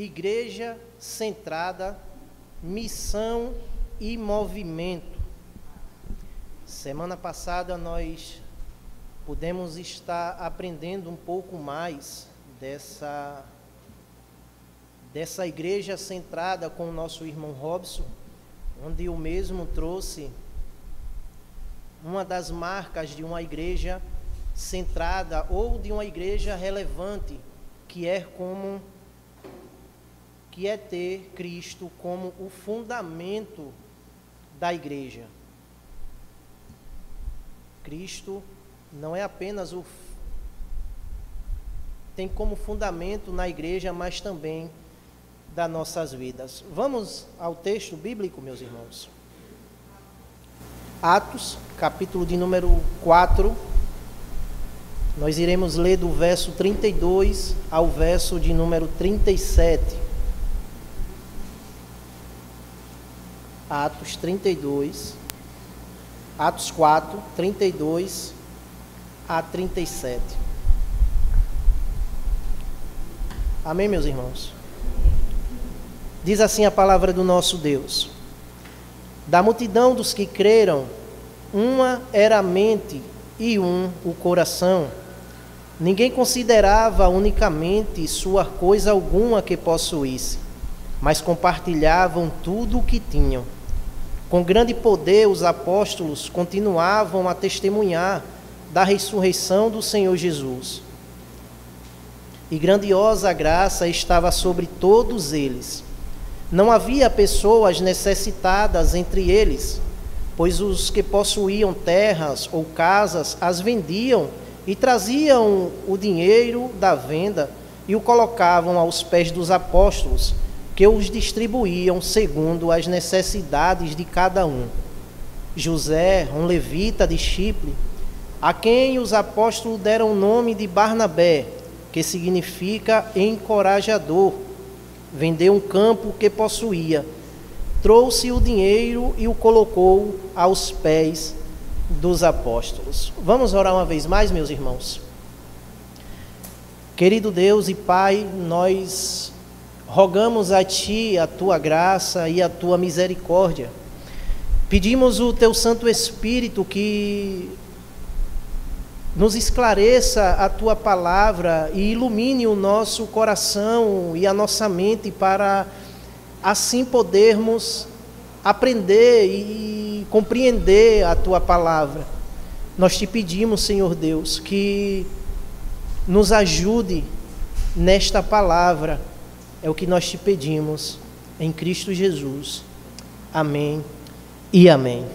Igreja centrada, missão e movimento. Semana passada nós pudemos estar aprendendo um pouco mais dessa igreja centrada com o nosso irmão Robson, onde o mesmo trouxe uma das marcas de uma igreja centrada ou de uma igreja relevante, que é ter Cristo como o fundamento da igreja. Cristo não é apenas tem como fundamento na igreja, mas também das nossas vidas. Vamos ao texto bíblico, meus irmãos. Atos, capítulo de número 4. Nós iremos ler do verso 32 ao verso de número 37. Atos 4, 32 a 37. Amém, meus irmãos? Diz assim a palavra do nosso Deus: da multidão dos que creram, uma era a mente e um o coração. Ninguém considerava unicamente sua coisa alguma que possuísse, mas compartilhavam tudo o que tinham. Com grande poder, os apóstolos continuavam a testemunhar da ressurreição do Senhor Jesus. E grandiosa graça estava sobre todos eles. Não havia pessoas necessitadas entre eles, pois os que possuíam terras ou casas as vendiam e traziam o dinheiro da venda e o colocavam aos pés dos apóstolos, que os distribuíam segundo as necessidades de cada um. José, um levita de Chipre, a quem os apóstolos deram o nome de Barnabé, que significa encorajador, vendeu um campo que possuía, trouxe o dinheiro e o colocou aos pés dos apóstolos. Vamos orar uma vez mais, meus irmãos. Querido Deus e Pai, nós rogamos a Ti a Tua graça e a Tua misericórdia. Pedimos o Teu Santo Espírito que nos esclareça a Tua palavra e ilumine o nosso coração e a nossa mente para assim podermos aprender e compreender a Tua palavra. Nós Te pedimos, Senhor Deus, que nos ajude nesta palavra. É o que nós Te pedimos em Cristo Jesus. Amém e amém.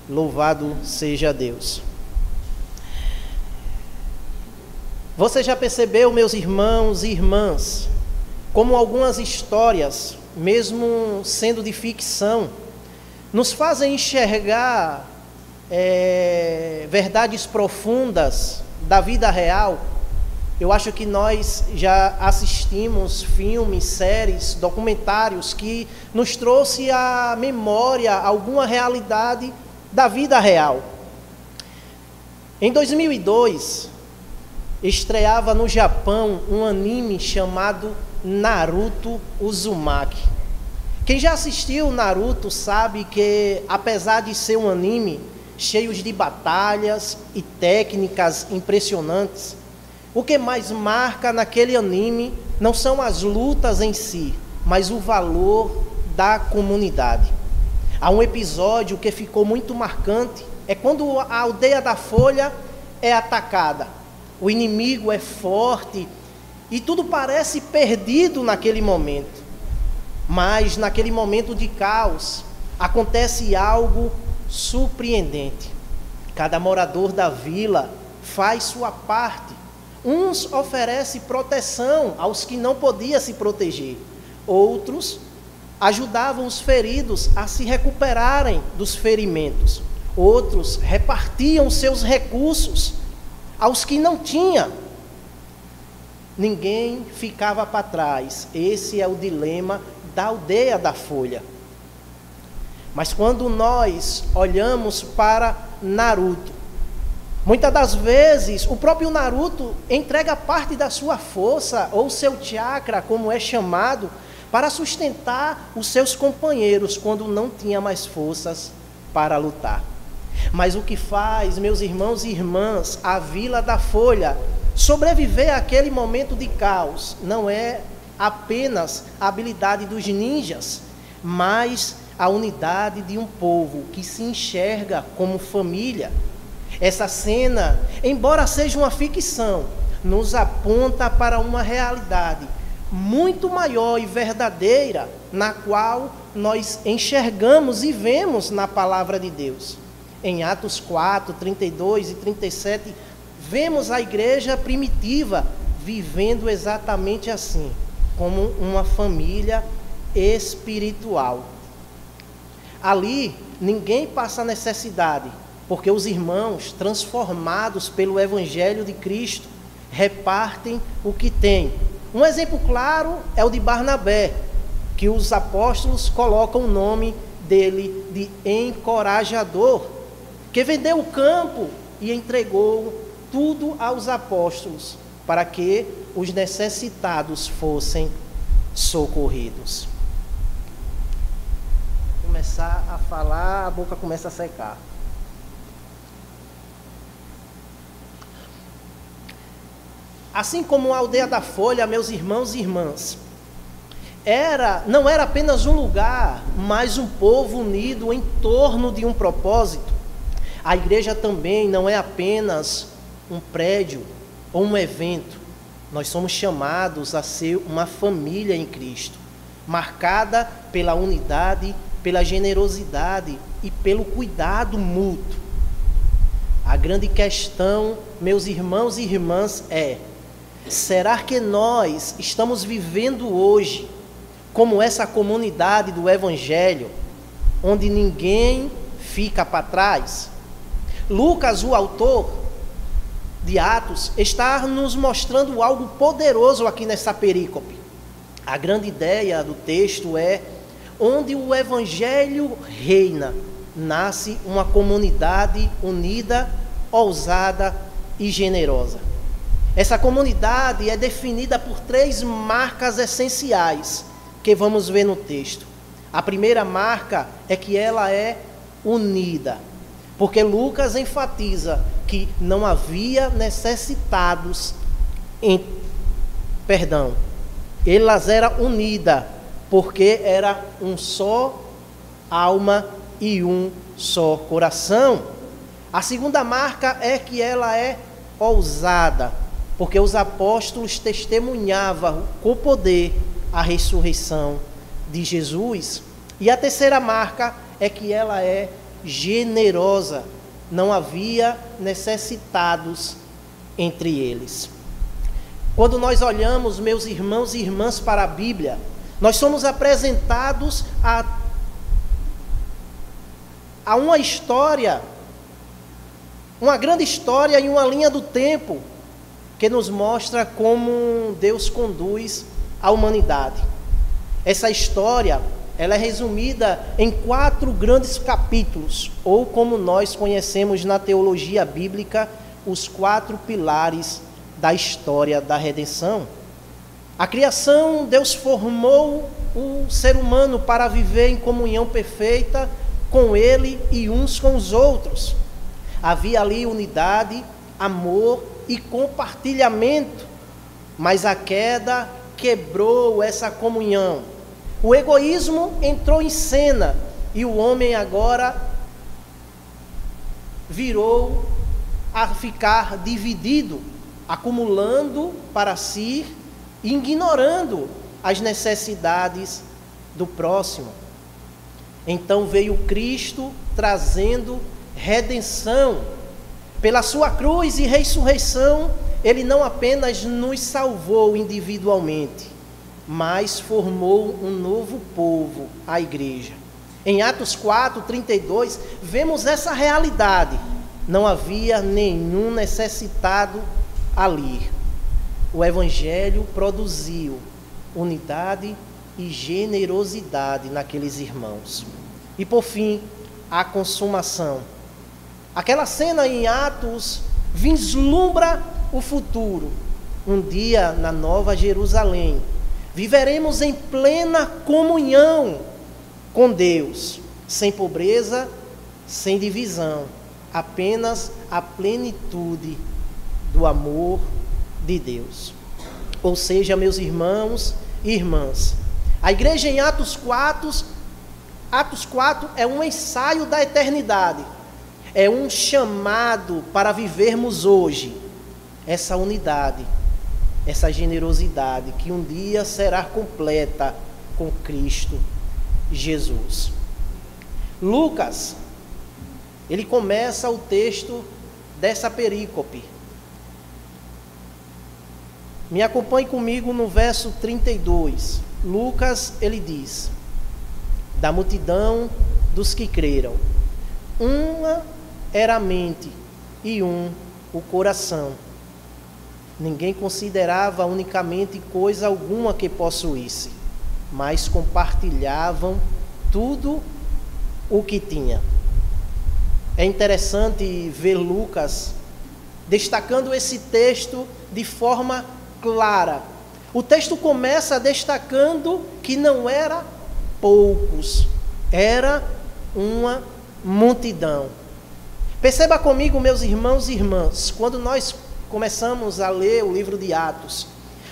Louvado seja Deus. Você já percebeu, meus irmãos e irmãs, como algumas histórias, mesmo sendo de ficção, nos fazem enxergar verdades profundas da vida real? Eu acho que nós já assistimos filmes, séries, documentários que nos trouxe à memória alguma realidade da vida real. Em 2002, estreava no Japão um anime chamado Naruto Uzumaki. Quem já assistiu Naruto sabe que, apesar de ser um anime cheio de batalhas e técnicas impressionantes, o que mais marca naquele anime não são as lutas em si, mas o valor da comunidade. Há um episódio que ficou muito marcante, é quando a aldeia da Folha é atacada. O inimigo é forte e tudo parece perdido naquele momento. Mas naquele momento de caos, acontece algo surpreendente. Cada morador da vila faz sua parte. Uns oferecem proteção aos que não podiam se proteger. Outros ajudavam os feridos a se recuperarem dos ferimentos. Outros repartiam seus recursos aos que não tinham. Ninguém ficava para trás. Esse é o dilema da aldeia da Folha. Mas quando nós olhamos para Naruto, Muitas das vezes, o próprio Naruto entrega parte da sua força, ou seu chakra, como é chamado, para sustentar os seus companheiros quando não tinha mais forças para lutar. Mas o que faz, meus irmãos e irmãs, a Vila da Folha sobreviver àquele momento de caos não é apenas a habilidade dos ninjas, mas a unidade de um povo que se enxerga como família. Essa cena, embora seja uma ficção, nos aponta para uma realidade muito maior e verdadeira, na qual nós enxergamos e vemos na palavra de Deus. Em Atos 4, 32 e 37, vemos a igreja primitiva vivendo exatamente assim, como uma família espiritual. Ali, ninguém passa necessidade, porque os irmãos, transformados pelo Evangelho de Cristo, repartem o que têm. Um exemplo claro é o de Barnabé, que os apóstolos colocam o nome dele de encorajador, que vendeu o campo e entregou tudo aos apóstolos, para que os necessitados fossem socorridos. Começar a falar, a boca começa a secar. Assim como a aldeia da Folha, meus irmãos e irmãs, não era apenas um lugar, mas um povo unido em torno de um propósito. A igreja também não é apenas um prédio ou um evento. Nós somos chamados a ser uma família em Cristo, marcada pela unidade, pela generosidade e pelo cuidado mútuo. A grande questão, meus irmãos e irmãs, é: será que nós estamos vivendo hoje como essa comunidade do Evangelho, onde ninguém fica para trás? Lucas, o autor de Atos, está nos mostrando algo poderoso aqui nessa perícope. A grande ideia do texto é: onde o Evangelho reina, nasce uma comunidade unida, ousada e generosa. Essa comunidade é definida por 3 marcas essenciais que vamos ver no texto. A primeira marca é que ela é unida, porque Lucas enfatiza que não havia necessitados elas eram unidas, porque era um só alma e um só coração. A segunda marca é que ela é ousada, porque os apóstolos testemunhavam com poder a ressurreição de Jesus. E a terceira marca é que ela é generosa. Não havia necessitados entre eles. Quando nós olhamos, meus irmãos e irmãs, para a Bíblia, nós somos apresentados a uma história, uma grande história em uma linha do tempo, que nos mostra como Deus conduz a humanidade. Essa história, ela é resumida em 4 grandes capítulos, ou como nós conhecemos na teologia bíblica, os 4 pilares da história da redenção. A criação, Deus formou o ser humano para viver em comunhão perfeita com Ele e uns com os outros. Havia ali unidade, amor e compartilhamento, mas a queda quebrou essa comunhão. O egoísmo entrou em cena e o homem agora virou a ficar dividido, acumulando para si e ignorando as necessidades do próximo. Então veio Cristo trazendo redenção. Pela sua cruz e ressurreição, Ele não apenas nos salvou individualmente, mas formou um novo povo, a igreja. Em Atos 4, 32, vemos essa realidade. Não havia nenhum necessitado ali. O Evangelho produziu unidade e generosidade naqueles irmãos. E por fim, a consumação. Aquela cena em Atos vislumbra o futuro. Um dia na Nova Jerusalém, viveremos em plena comunhão com Deus, sem pobreza, sem divisão, apenas a plenitude do amor de Deus. Ou seja, meus irmãos e irmãs, a igreja em Atos 4 é um ensaio da eternidade, é um chamado para vivermos hoje essa unidade, essa generosidade que um dia será completa com Cristo Jesus. Lucas, ele começa o texto dessa perícope. Me acompanhe comigo no verso 32. Lucas, ele diz: da multidão dos que creram, uma era a mente e um o coração. Ninguém considerava unicamente coisa alguma que possuísse, mas compartilhavam tudo o que tinha. É interessante ver Lucas destacando esse texto de forma clara. O texto começa destacando que não era poucos, era uma multidão. Perceba comigo, meus irmãos e irmãs, quando nós começamos a ler o livro de Atos,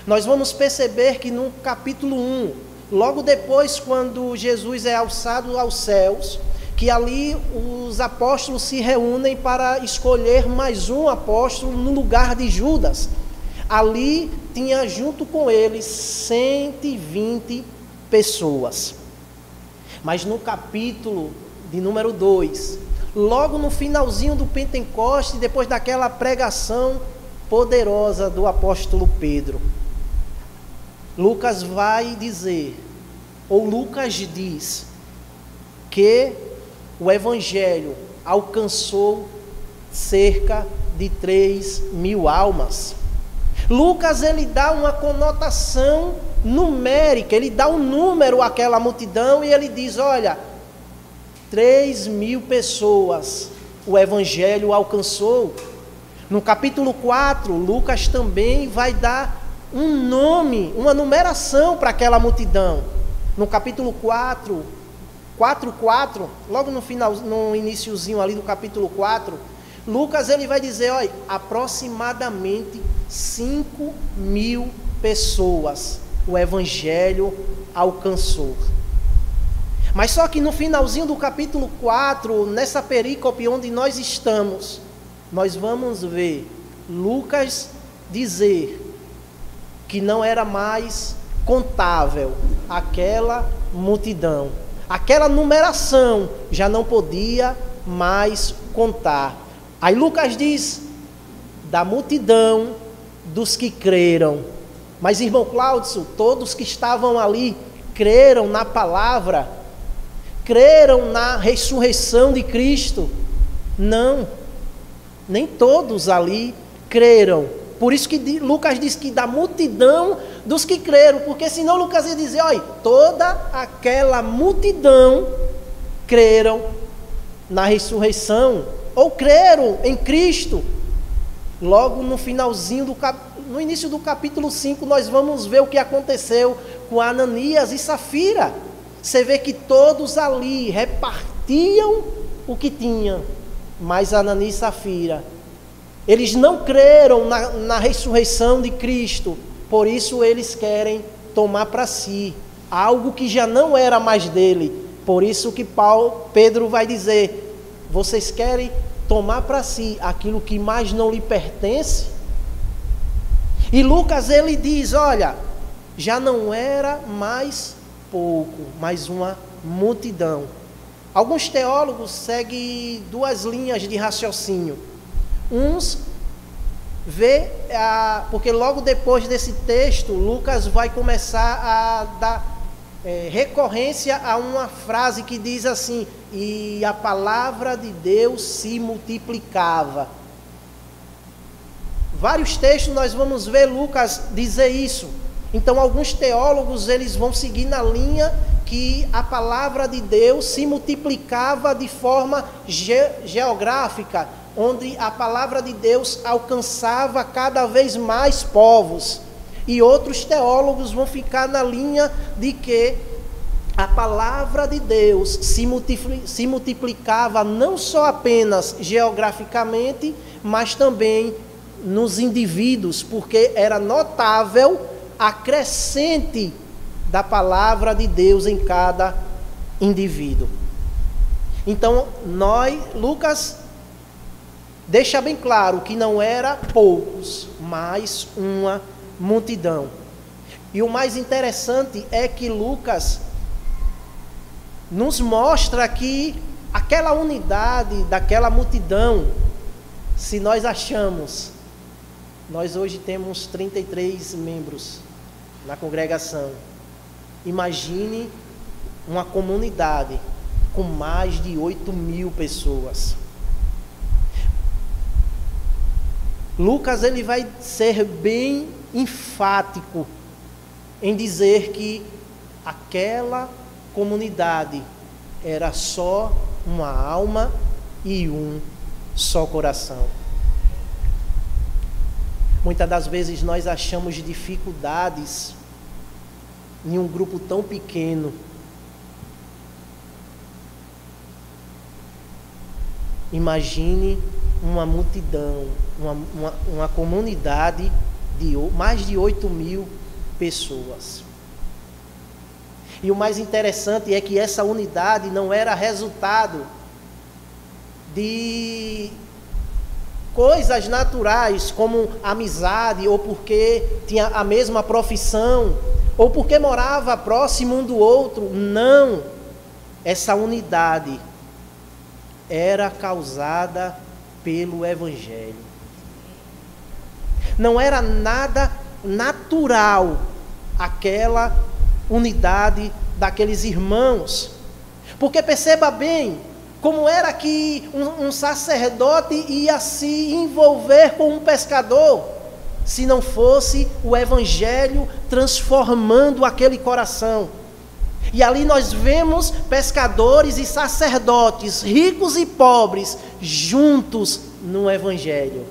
nós vamos perceber que no capítulo 1, logo depois, quando Jesus é alçado aos céus, que ali os apóstolos se reúnem para escolher mais um apóstolo no lugar de Judas. Ali tinha junto com eles 120 pessoas. Mas no capítulo de número 2, logo no finalzinho do Pentecoste, depois daquela pregação poderosa do apóstolo Pedro, Lucas vai dizer, ou Lucas diz, que o evangelho alcançou cerca de 3.000 almas. Lucas, ele dá uma conotação numérica, ele dá um número àquela multidão e ele diz, olha, 3.000 pessoas o evangelho alcançou. No capítulo 4, Lucas também vai dar um nome, uma numeração para aquela multidão. No capítulo 4, logo no final, no iniciozinho ali do capítulo 4, Lucas ele vai dizer, olha, aproximadamente 5.000 pessoas o evangelho alcançou. Mas só que no finalzinho do capítulo 4, nessa perícope onde nós estamos, nós vamos ver Lucas dizer que não era mais contável aquela multidão. Aquela numeração já não podia mais contar. Aí Lucas diz, da multidão dos que creram. Mas, irmão Cláudio, todos que estavam ali creram na palavra, creram na ressurreição de Cristo? Não, nem todos ali creram. Por isso que Lucas diz que da multidão dos que creram, porque senão Lucas ia dizer, olha, toda aquela multidão creram na ressurreição, ou creram em Cristo. Logo no finalzinho no início do capítulo 5, nós vamos ver o que aconteceu com Ananias e Safira. Você vê que todos ali repartiam o que tinham, mas Ananias e Safira, eles não creram na ressurreição de Cristo, por isso eles querem tomar para si algo que já não era mais dele. Por isso que Pedro vai dizer, vocês querem tomar para si aquilo que mais não lhe pertence? E Lucas ele diz, olha, já não era mais pouco, mas uma multidão. Alguns teólogos seguem duas linhas de raciocínio. Uns vê, porque logo depois desse texto, Lucas vai começar a dar recorrência a uma frase que diz assim, e a palavra de Deus se multiplicava. Vários textos nós vamos ver Lucas dizer isso. Então alguns teólogos eles vão seguir na linha que a palavra de Deus se multiplicava de forma geográfica, onde a palavra de Deus alcançava cada vez mais povos. E outros teólogos vão ficar na linha de que a palavra de Deus se multiplicava não só apenas geograficamente, mas também nos indivíduos, porque era notável a crescente da palavra de Deus em cada indivíduo. Então, Lucas deixa bem claro que não era poucos, mas uma multidão. E o mais interessante é que Lucas nos mostra que aquela unidade daquela multidão, se nós achamos, nós hoje temos 33 membros na congregação. Imagine uma comunidade com mais de 8.000 pessoas. Lucas ele vai ser bem enfático em dizer que aquela comunidade era só uma alma e um só coração. Muitas das vezes nós achamos dificuldades em um grupo tão pequeno. Imagine uma multidão, uma comunidade de mais de 8.000 pessoas. E o mais interessante é que essa unidade não era resultado de coisas naturais, como amizade, ou porque tinha a mesma profissão, ou porque morava próximo um do outro. Não, essa unidade era causada pelo Evangelho. Não era nada natural aquela unidade daqueles irmãos, porque perceba bem, como era que um sacerdote ia se envolver com um pescador, se não fosse o Evangelho transformando aquele coração. E ali nós vemos pescadores e sacerdotes, ricos e pobres, juntos no Evangelho.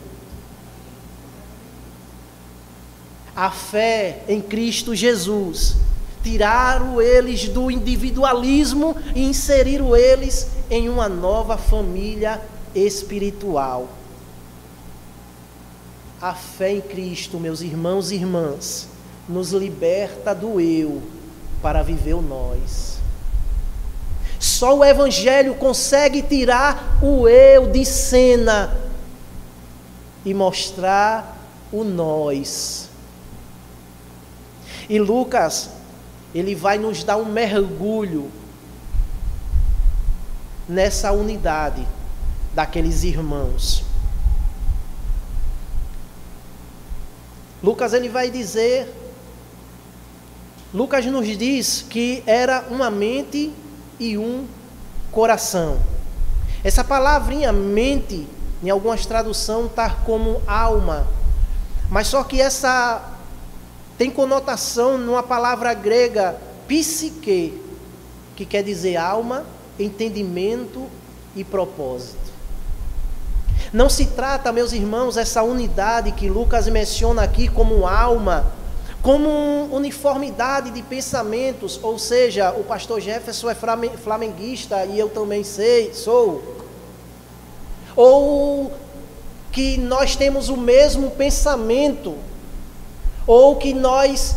A fé em Cristo Jesus tiraram eles do individualismo e inseriram eles em uma nova família espiritual. A fé em Cristo, meus irmãos e irmãs, nos liberta do eu para viver o nós. Só o Evangelho consegue tirar o eu de cena e mostrar o nós. E Lucas, ele vai nos dar um mergulho nessa unidade daqueles irmãos. Lucas nos diz que era uma mente e um coração. Essa palavrinha mente, em algumas traduções está como alma, mas só que essa tem conotação numa palavra grega, psique, que quer dizer alma, entendimento e propósito. Não se trata, meus irmãos, essa unidade que Lucas menciona aqui como alma, como uniformidade de pensamentos, ou seja, o pastor Jefferson é flamenguista e eu também sou. Ou que nós temos o mesmo pensamento, ou que nós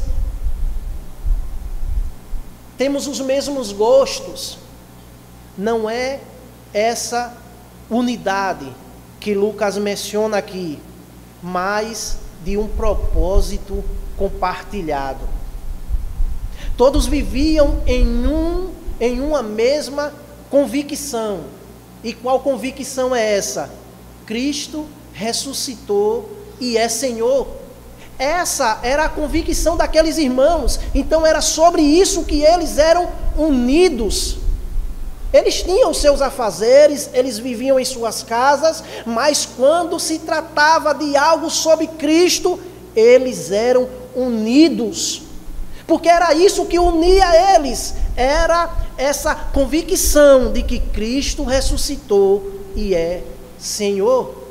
temos os mesmos gostos. Não é essa unidade que Lucas menciona aqui, mas de um propósito compartilhado. Todos viviam em uma mesma convicção. E qual convicção é essa? Cristo ressuscitou e é Senhor. Essa era a convicção daqueles irmãos. Então era sobre isso que eles eram unidos. Eles tinham seus afazeres, eles viviam em suas casas, mas quando se tratava de algo sobre Cristo, eles eram unidos. Porque era isso que unia eles, era essa convicção de que Cristo ressuscitou e é Senhor.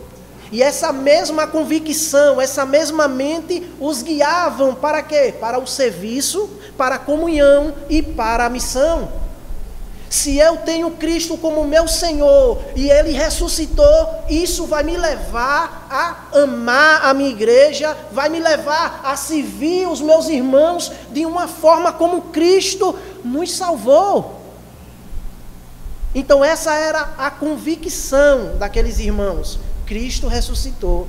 E essa mesma convicção, essa mesma mente os guiavam para quê? Para o serviço, para a comunhão e para a missão. Se eu tenho Cristo como meu Senhor e Ele ressuscitou, isso vai me levar a amar a minha igreja, vai me levar a servir os meus irmãos de uma forma como Cristo nos salvou. Então essa era a convicção daqueles irmãos. Cristo ressuscitou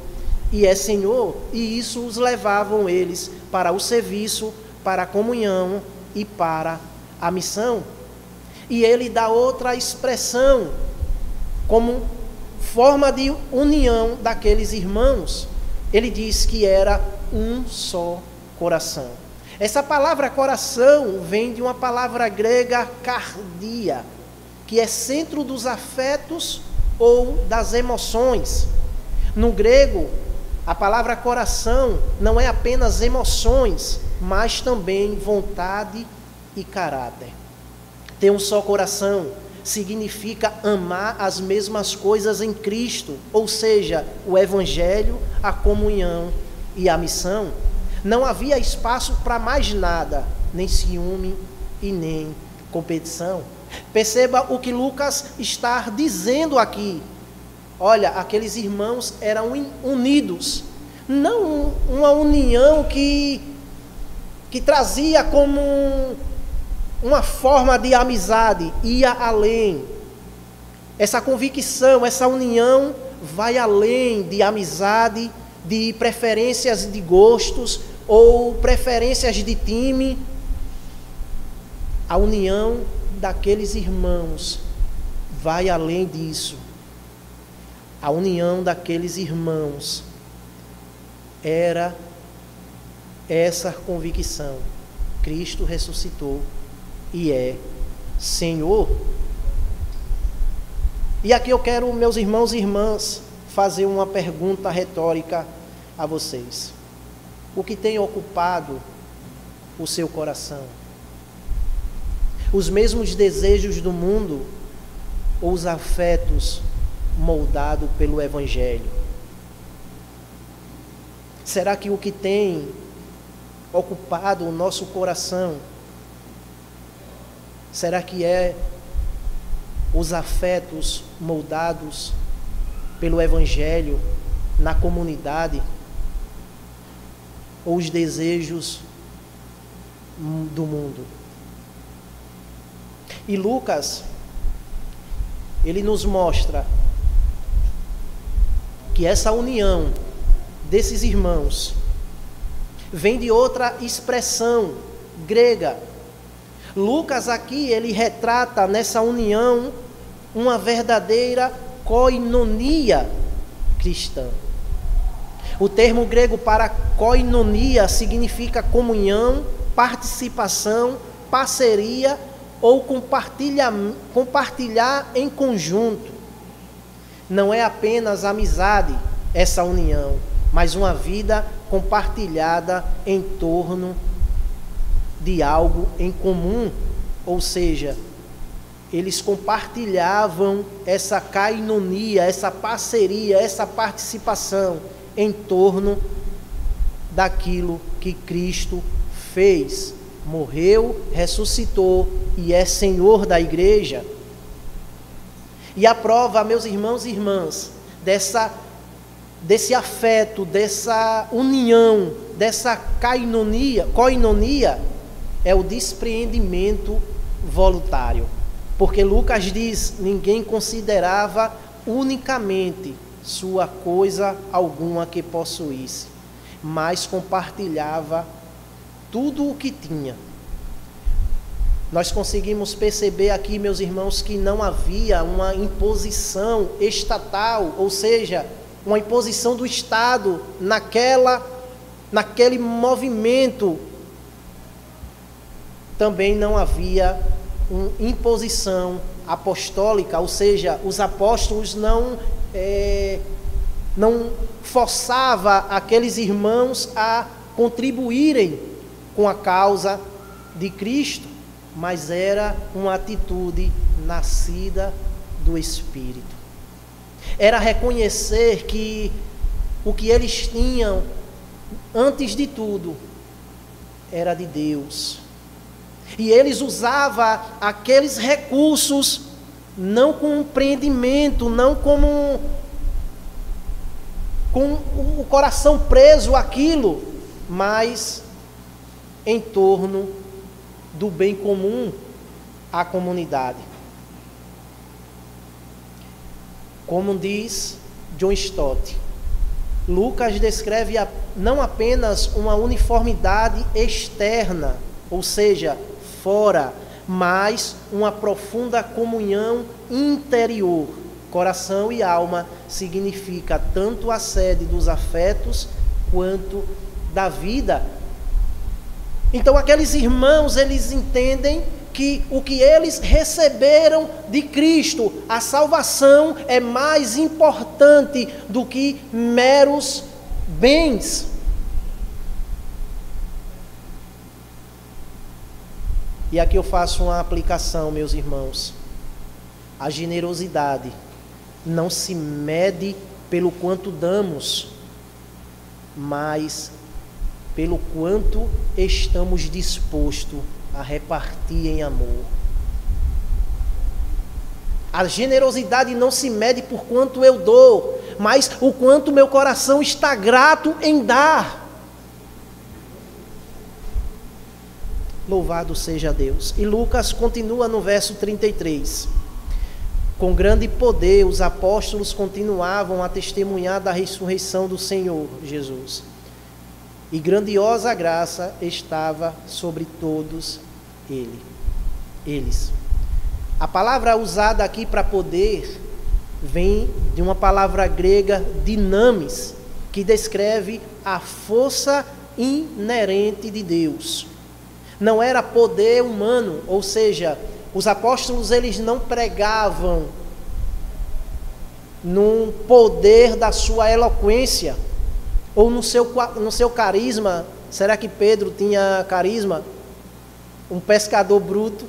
e é Senhor, e isso os levavam eles para o serviço, para a comunhão e para a missão. E ele dá outra expressão como forma de união daqueles irmãos. Ele diz que era um só coração. Essa palavra coração vem de uma palavra grega cardia, que é centro dos afetos ou das emoções. No grego, a palavra coração não é apenas emoções, mas também vontade e caráter. Ter um só coração significa amar as mesmas coisas em Cristo, ou seja, o Evangelho, a comunhão e a missão. Não havia espaço para mais nada, nem ciúme e nem competição. Perceba o que Lucas está dizendo aqui. Olha, aqueles irmãos eram unidos, não uma união que trazia como uma forma de amizade, ia além. Essa convicção, essa união vai além de amizade, de preferências de gostos ou preferências de time. A união daqueles irmãos vai além disso. A união daqueles irmãos era essa convicção: Cristo ressuscitou e é Senhor. E aqui eu quero, meus irmãos e irmãs, fazer uma pergunta retórica a vocês. O que tem ocupado o seu coração? Os mesmos desejos do mundo ou os afetos moldados pelo Evangelho? Será que o que tem ocupado o nosso coração, será que é os afetos moldados pelo Evangelho na comunidade, ou os desejos do mundo? E Lucas, ele nos mostra que essa união desses irmãos vem de outra expressão grega. Lucas aqui, ele retrata nessa união uma verdadeira koinonia cristã. O termo grego para koinonia significa comunhão, participação, parceria ou compartilhar em conjunto. Não é apenas amizade essa união, mas uma vida compartilhada em torno de algo em comum, ou seja, eles compartilhavam essa koinonia, essa parceria, essa participação em torno daquilo que Cristo fez, morreu, ressuscitou e é Senhor da igreja. E a prova, meus irmãos e irmãs, desse afeto, dessa união, dessa koinonia, é o despreendimento voluntário. Porque Lucas diz: ninguém considerava unicamente sua coisa alguma que possuísse, mas compartilhava tudo o que tinha. Nós conseguimos perceber aqui, meus irmãos, que não havia uma imposição estatal, ou seja, uma imposição do Estado naquele movimento. Também não havia uma imposição apostólica, ou seja, os apóstolos não forçava aqueles irmãos a contribuírem com a causa de Cristo, mas era uma atitude nascida do Espírito. era reconhecer que o que eles tinham, antes de tudo, era de Deus. E eles usavam aqueles recursos não com empreendimento, não como com o coração preso àquilo, mas em torno do bem comum à comunidade. Como diz John Stott, Lucas descreve não apenas uma uniformidade externa, ou seja, fora, mas uma profunda comunhão interior. Coração e alma significa tanto a sede dos afetos quanto da vida. Então aqueles irmãos, eles entendem que o que eles receberam de Cristo, a salvação, é mais importante do que meros bens. E aqui eu faço uma aplicação, meus irmãos. A generosidade não se mede pelo quanto damos, mas pelo quanto estamos dispostos a repartir em amor. A generosidade não se mede por quanto eu dou, mas o quanto meu coração está grato em dar. Louvado seja Deus. E Lucas continua no verso 33. Com grande poder os apóstolos continuavam a testemunhar da ressurreição do Senhor Jesus. E grandiosa graça estava sobre todos eles. A palavra usada aqui para poder vem de uma palavra grega dinamis, que descreve a força inerente de Deus. Não era poder humano, ou seja, os apóstolos eles não pregavam no poder da sua eloquência ou no seu carisma. Será que Pedro tinha carisma? Um pescador bruto.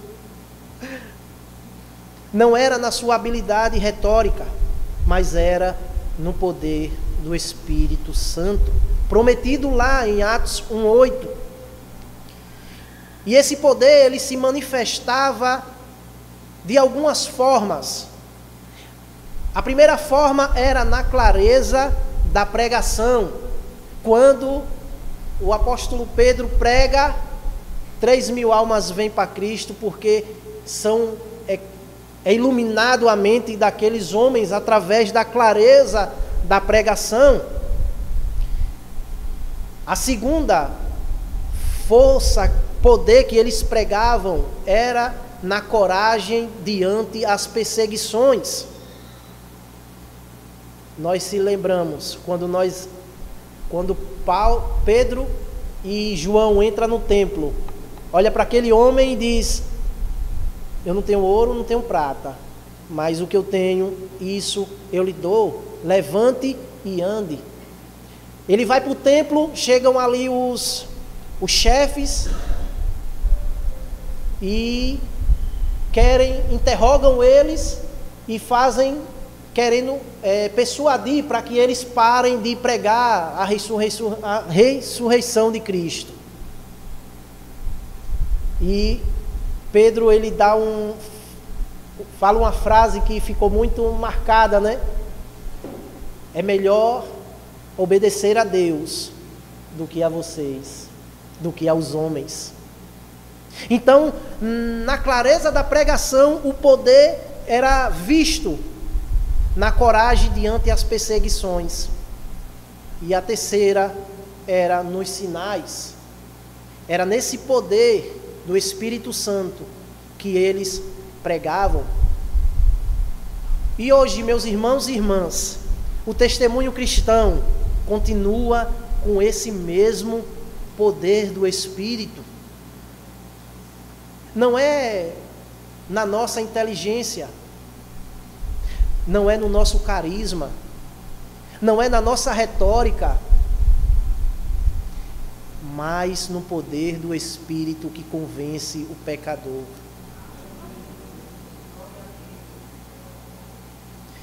Não era na sua habilidade retórica, mas era no poder do Espírito Santo, prometido lá em Atos 1:8. E esse poder, ele se manifestava de algumas formas. A primeira forma era na clareza da pregação. Quando o apóstolo Pedro prega, 3.000 almas vêm para Cristo, porque é iluminado a mente daqueles homens através da clareza da pregação. A segunda poder que eles pregavam era na coragem diante as perseguições. Nós se lembramos quando Pedro e João entram no templo, olha para aquele homem e diz: eu não tenho ouro, não tenho prata, mas o que eu tenho, isso eu lhe dou, levante e ande. Ele vai para o templo, chegam ali os chefes e interrogam eles e querendo persuadir para que eles parem de pregar a ressurreição de Cristo. E Pedro, ele fala uma frase que ficou muito marcada, né? É melhor obedecer a Deus do que a vocês, do que aos homens. Então, na clareza da pregação, o poder era visto na coragem diante as perseguições. E a terceira era nos sinais. Era nesse poder do Espírito Santo que eles pregavam. E hoje, meus irmãos e irmãs, o testemunho cristão continua com esse mesmo poder do Espírito. Não é na nossa inteligência, não é no nosso carisma, não é na nossa retórica, mas no poder do Espírito que convence o pecador.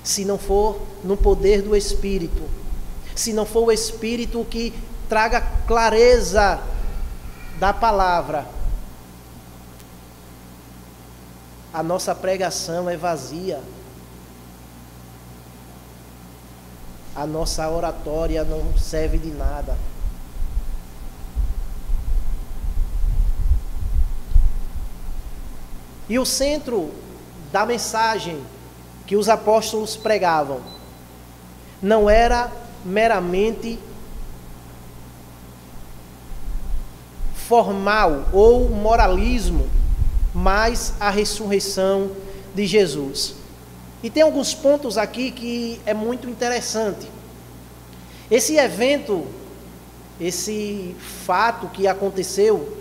se não for no poder do Espírito, se não for o Espírito que traga clareza da palavra, a nossa pregação é vazia, a nossa oratória não serve de nada. E o centro da mensagem que os apóstolos pregavam não era meramente formal ou moralismo, mas a ressurreição de Jesus. E tem alguns pontos aqui que é muito interessante. Esse evento, esse fato que aconteceu,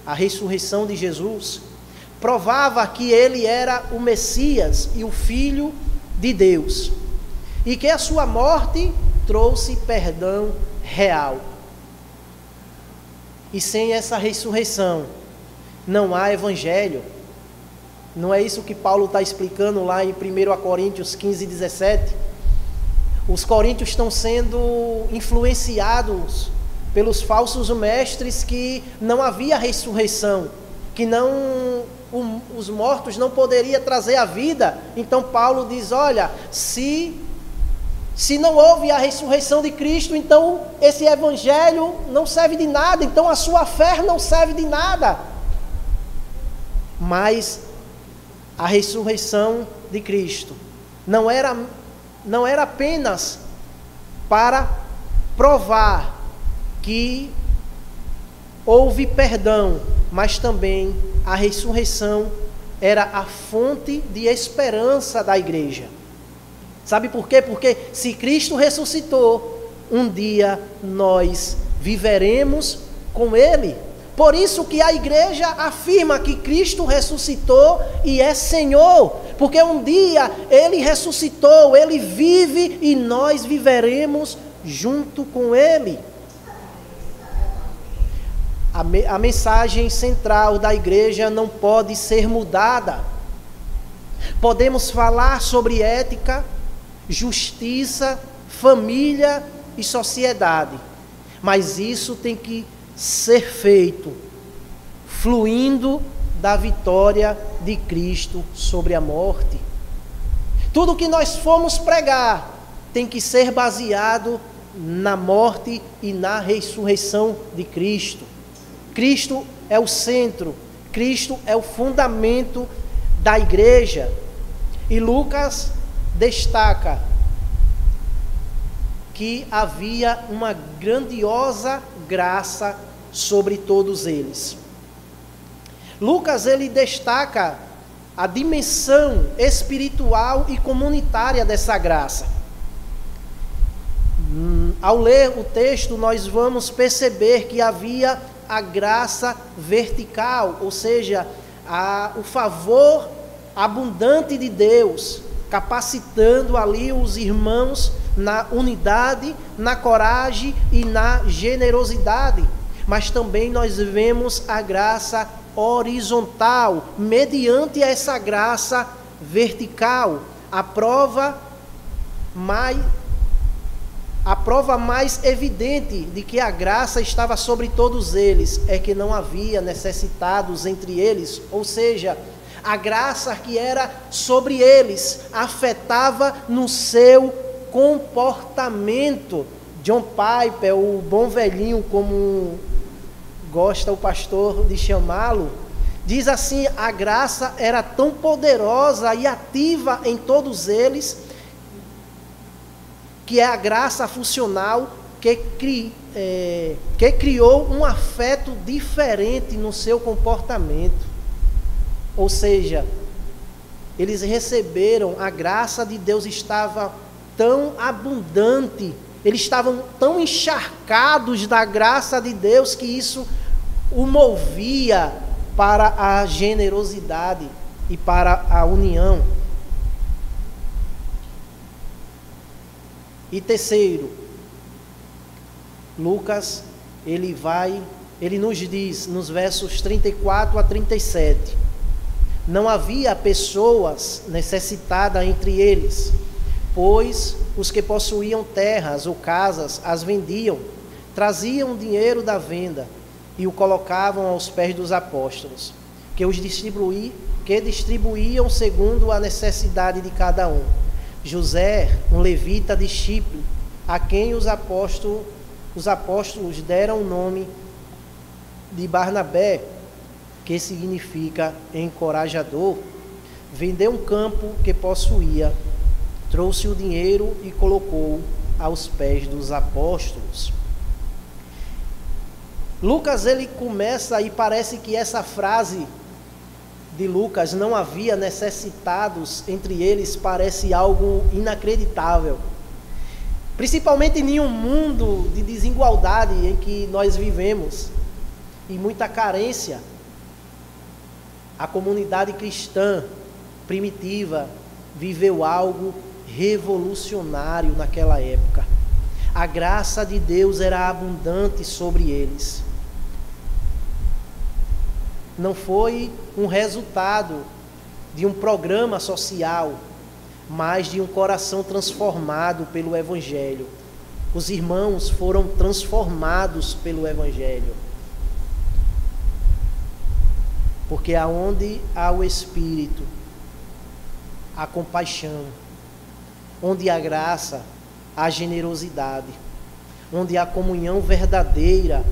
a ressurreição de Jesus, provava que ele era o Messias e o Filho de Deus, e que a sua morte trouxe perdão real. E sem essa ressurreição não há evangelho. Não é isso que Paulo está explicando lá em 1 Coríntios 15, 17? Os coríntios estão sendo influenciados pelos falsos mestres que não havia ressurreição, que os mortos não poderiam trazer a vida. Então Paulo diz, olha, se não houve a ressurreição de Cristo, então esse evangelho não serve de nada, então a sua fé não serve de nada. Mas a ressurreição de Cristo não era apenas para provar que houve perdão, mas também a ressurreição era a fonte de esperança da igreja. Sabe por quê? Porque se Cristo ressuscitou, um dia nós viveremos com Ele. Por isso que a igreja afirma que Cristo ressuscitou e é Senhor, porque um dia Ele ressuscitou, Ele vive e nós viveremos junto com Ele. A mensagem central da igreja não pode ser mudada. Podemos falar sobre ética, justiça, família e sociedade, mas isso tem que ser feito fluindo da vitória de Cristo sobre a morte. Tudo que nós formos pregar tem que ser baseado na morte e na ressurreição de Cristo. Cristo é o centro, Cristo é o fundamento da igreja. E Lucas destaca que havia uma grandiosa graça sobre todos eles. Lucas, ele destaca a dimensão espiritual e comunitária dessa graça. Ao ler o texto, nós vamos perceber que havia a graça vertical, ou seja, o favor abundante de Deus, capacitando ali os irmãos na unidade, na coragem e na generosidade. Mas também nós vemos a graça horizontal, mediante essa graça vertical. A prova mais evidente de que a graça estava sobre todos eles é que não havia necessitados entre eles, ou seja, a graça que era sobre eles afetava no seu comportamento. John Piper, o bom velhinho, como gosta o pastor de chamá-lo, diz assim: a graça era tão poderosa e ativa em todos eles, que é a graça funcional que criou um afeto diferente no seu comportamento. Ou seja, eles receberam, a graça de Deus estava tão abundante, eles estavam tão encharcados da graça de Deus, que isso o movia para a generosidade e para a união. E terceiro, Lucas, ele nos diz nos versos 34 a 37, não havia pessoas necessitadas entre eles, pois os que possuíam terras ou casas as vendiam, traziam o dinheiro da venda e o colocavam aos pés dos apóstolos, que distribuíam segundo a necessidade de cada um. José, um levita de Chipre, a quem os apóstolos deram o nome de Barnabé, que significa encorajador, vendeu um campo que possuía, trouxe o dinheiro e colocou aos pés dos apóstolos. Lucas, ele começa, e parece que essa frase de Lucas, não havia necessitados entre eles, parece algo inacreditável. Principalmente em um mundo de desigualdade em que nós vivemos e muita carência. A comunidade cristã primitiva viveu algo revolucionário naquela época. A graça de Deus era abundante sobre eles. Não foi um resultado de um programa social, mas de um coração transformado pelo Evangelho. Os irmãos foram transformados pelo Evangelho. Porque aonde há o Espírito, há compaixão. Onde há graça, há generosidade. Onde há comunhão verdadeira,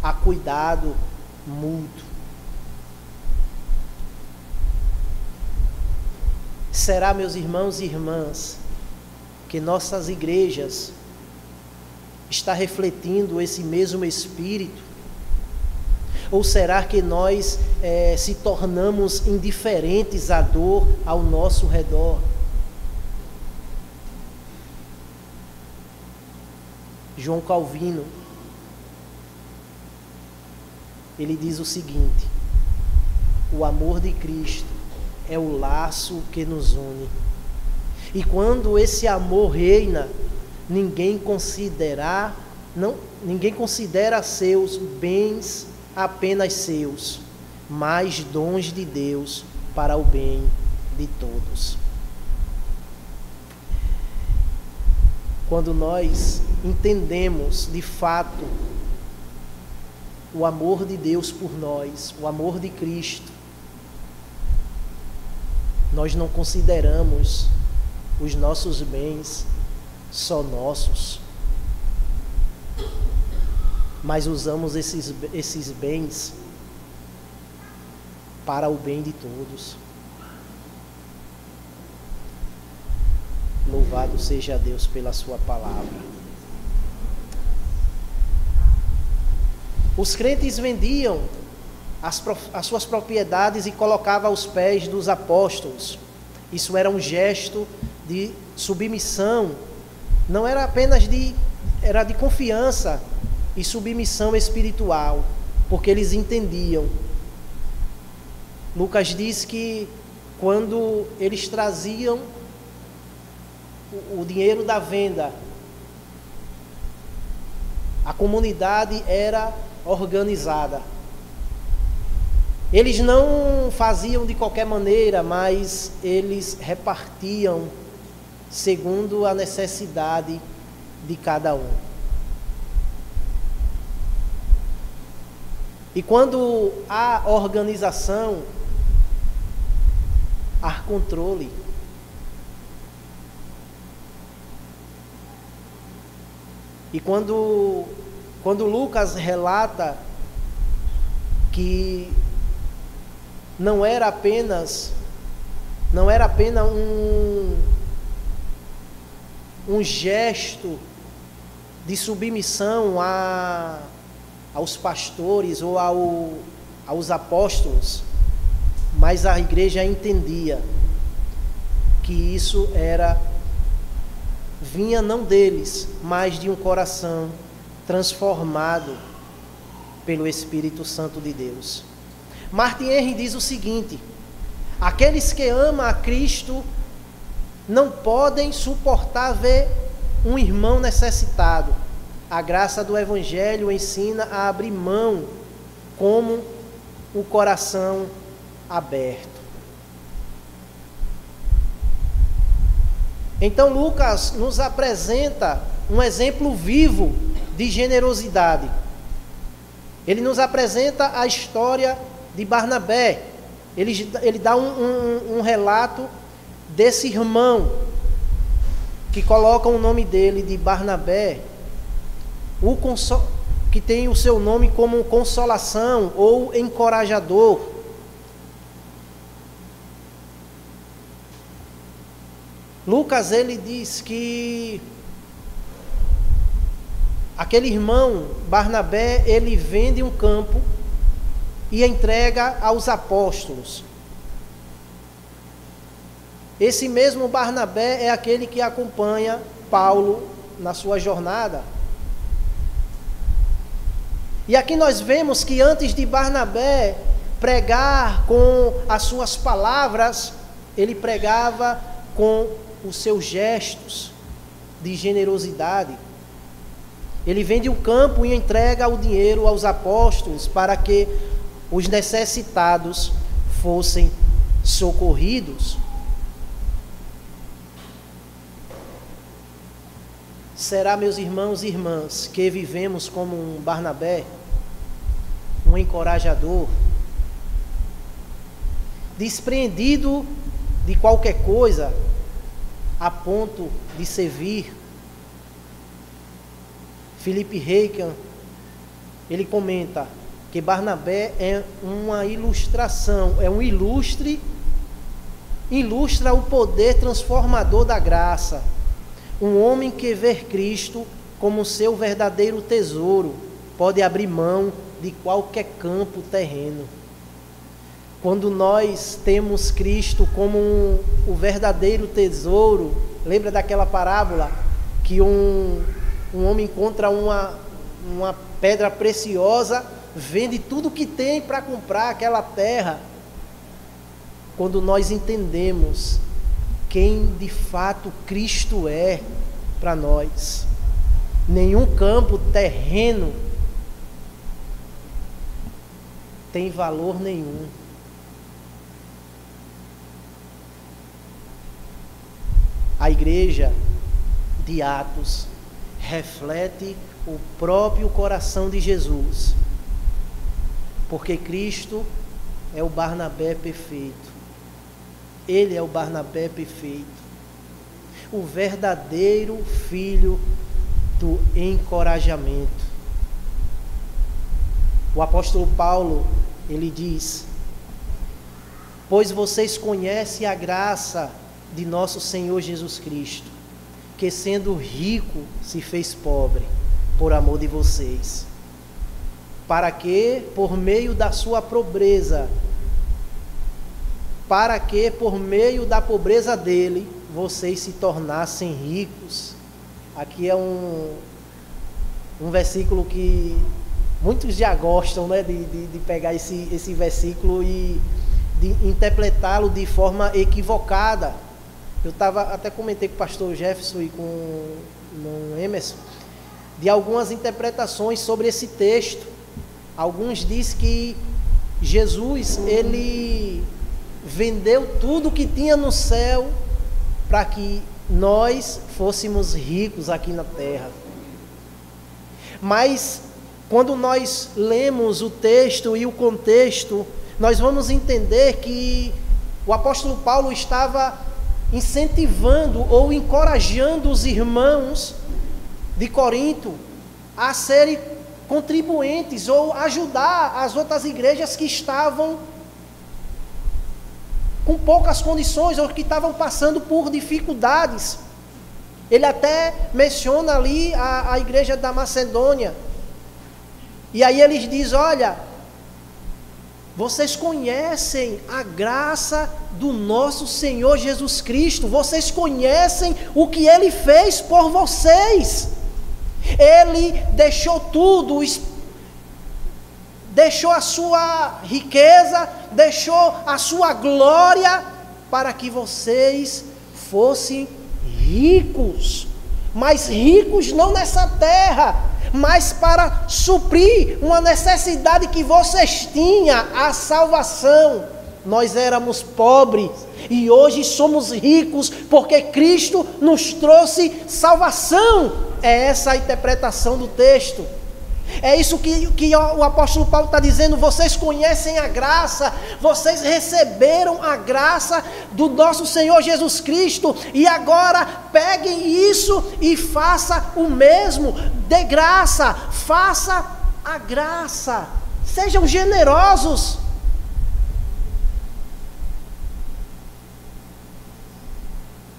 há cuidado mútuo. Será, meus irmãos e irmãs, que nossas igrejas estão refletindo esse mesmo Espírito? Ou será que nós se tornamos indiferentes à dor ao nosso redor? João Calvino, ele diz o seguinte: o amor de Cristo é o laço que nos une. E quando esse amor reina, ninguém considera seus bens apenas seus, mas dons de Deus para o bem de todos. Quando nós entendemos de fato o amor de Deus por nós, o amor de Cristo, nós não consideramos os nossos bens só nossos, mas usamos esses bens para o bem de todos. Louvado seja Deus pela sua palavra. Os crentes vendiam as suas propriedades e colocavam aos pés dos apóstolos. Isso era um gesto de submissão, não era apenas era de confiança e submissão espiritual, porque eles entendiam. Lucas diz que quando eles traziam o dinheiro da venda, a comunidade era organizada. Eles não faziam de qualquer maneira, mas eles repartiam segundo a necessidade de cada um. E quando há organização, há controle. E quando Lucas relata que não era apenas um gesto de submissão aos pastores ou aos apóstolos, mas a igreja entendia que isso vinha não deles, mas de um coração transformado pelo Espírito Santo de Deus. Martin Henry diz o seguinte: aqueles que amam a Cristo não podem suportar ver um irmão necessitado. A graça do Evangelho ensina a abrir mão como o coração aberto. Então Lucas nos apresenta um exemplo vivo de generosidade. Ele nos apresenta a história de Barnabé. Ele dá um relato desse irmão que coloca o nome dele de Barnabé, que tem o seu nome como consolação ou encorajador. Lucas, ele diz que aquele irmão, Barnabé, ele vende um campo e entrega aos apóstolos. Esse mesmo Barnabé é aquele que acompanha Paulo na sua jornada. E aqui nós vemos que antes de Barnabé pregar com as suas palavras, ele pregava com os seus gestos de generosidade. Ele vende um campo e entrega o dinheiro aos apóstolos para que os necessitados fossem socorridos. Será, meus irmãos e irmãs, que vivemos como um Barnabé, um encorajador, despreendido de qualquer coisa, a ponto de servir? Felipe Heiken, ele comenta que Barnabé é uma ilustração, ilustra o poder transformador da graça. Um homem que vê Cristo como seu verdadeiro tesouro pode abrir mão de qualquer campo terreno. Quando nós temos Cristo como o verdadeiro tesouro, lembra daquela parábola que um homem encontra uma pedra preciosa, vende tudo que tem para comprar aquela terra. Quando nós entendemos quem de fato Cristo é para nós, nenhum campo terreno tem valor nenhum. A igreja de Atos reflete o próprio coração de Jesus, porque Cristo é o Barnabé perfeito. Ele é o Barnabé perfeito, o verdadeiro filho do encorajamento. O apóstolo Paulo, ele diz: pois vocês conhecem a graça de nosso Senhor Jesus Cristo, que sendo rico se fez pobre por amor de vocês, para que por meio da pobreza dele, vocês se tornassem ricos. Aqui é um versículo que muitos já gostam, né, de pegar esse versículo e de interpretá-lo de forma equivocada. Eu até comentei com o pastor Jefferson e com o Emerson de algumas interpretações sobre esse texto. Alguns dizem que Jesus, ele vendeu tudo que tinha no céu para que nós fôssemos ricos aqui na terra. Mas quando nós lemos o texto e o contexto, nós vamos entender que o apóstolo Paulo estava incentivando ou encorajando os irmãos de Corinto a serem contribuintes ou ajudar as outras igrejas que estavam com poucas condições ou que estavam passando por dificuldades. Ele até menciona ali a igreja da Macedônia. E aí ele diz: olha, vocês conhecem a graça do nosso Senhor Jesus Cristo, vocês conhecem o que Ele fez por vocês. Ele deixou tudo, deixou a sua riqueza, deixou a sua glória, para que vocês fossem ricos. Mas ricos não nessa terra, mas para suprir uma necessidade que vocês tinham, a salvação. Nós éramos pobres, E hoje somos ricos porque Cristo nos trouxe salvação. É essa a interpretação do texto. É isso que o apóstolo Paulo está dizendo. Vocês conhecem a graça, vocês receberam a graça do nosso Senhor Jesus Cristo, e agora peguem isso e faça o mesmo. Dê graça, faça a graça, sejam generosos.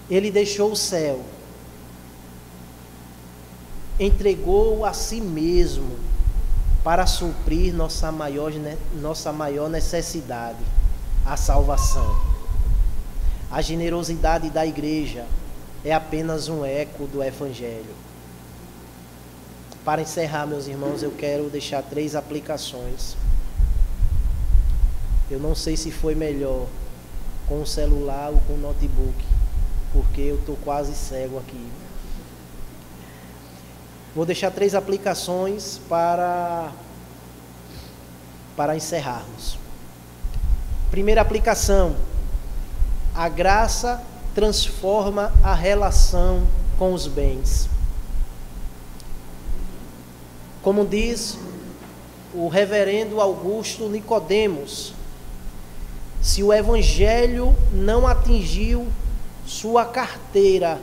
Ele deixou o céu, entregou a si mesmo para suprir nossa maior necessidade, a salvação. A generosidade da igreja é apenas um eco do Evangelho. Para encerrar, meus irmãos, eu quero deixar 3 aplicações. Eu não sei se foi melhor com o celular ou com o notebook, porque eu estou quase cego aqui. Vou deixar 3 aplicações para encerrarmos. Primeira aplicação: a graça transforma a relação com os bens. Como diz o reverendo Augusto Nicodemos, se o Evangelho não atingiu sua carteira,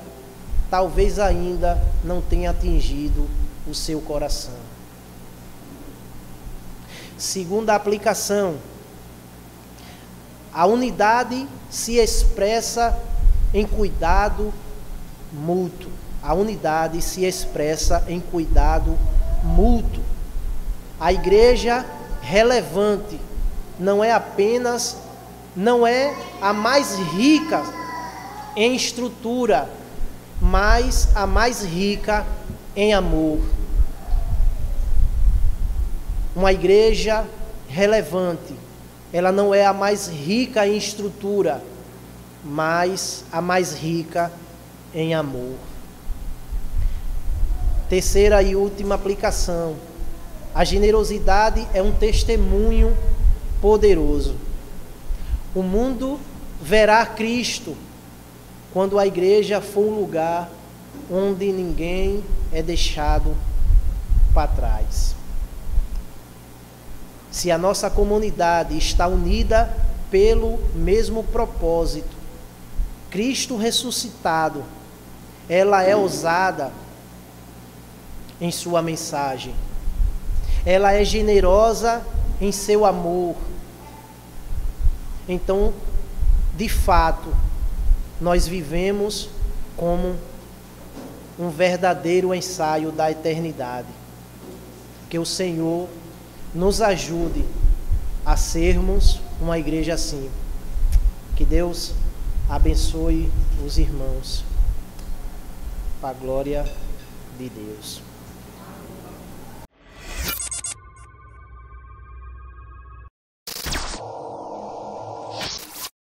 talvez ainda não tenha atingido o seu coração. Segunda aplicação: a unidade se expressa em cuidado mútuo. A unidade se expressa em cuidado mútuo. A igreja relevante não é a mais rica em estrutura, mas a mais rica em amor. Uma igreja relevante, ela não é a mais rica em estrutura, mas a mais rica em amor. Terceira e última aplicação: a generosidade é um testemunho poderoso. O mundo verá Cristo quando a igreja for um lugar onde ninguém é deixado para trás. Se a nossa comunidade está unida pelo mesmo propósito, Cristo ressuscitado, ela é ousada em sua mensagem, ela é generosa em seu amor. Então, de fato, nós vivemos como um verdadeiro ensaio da eternidade. Que o Senhor nos ajude a sermos uma igreja assim. Que Deus abençoe os irmãos, para a glória de Deus.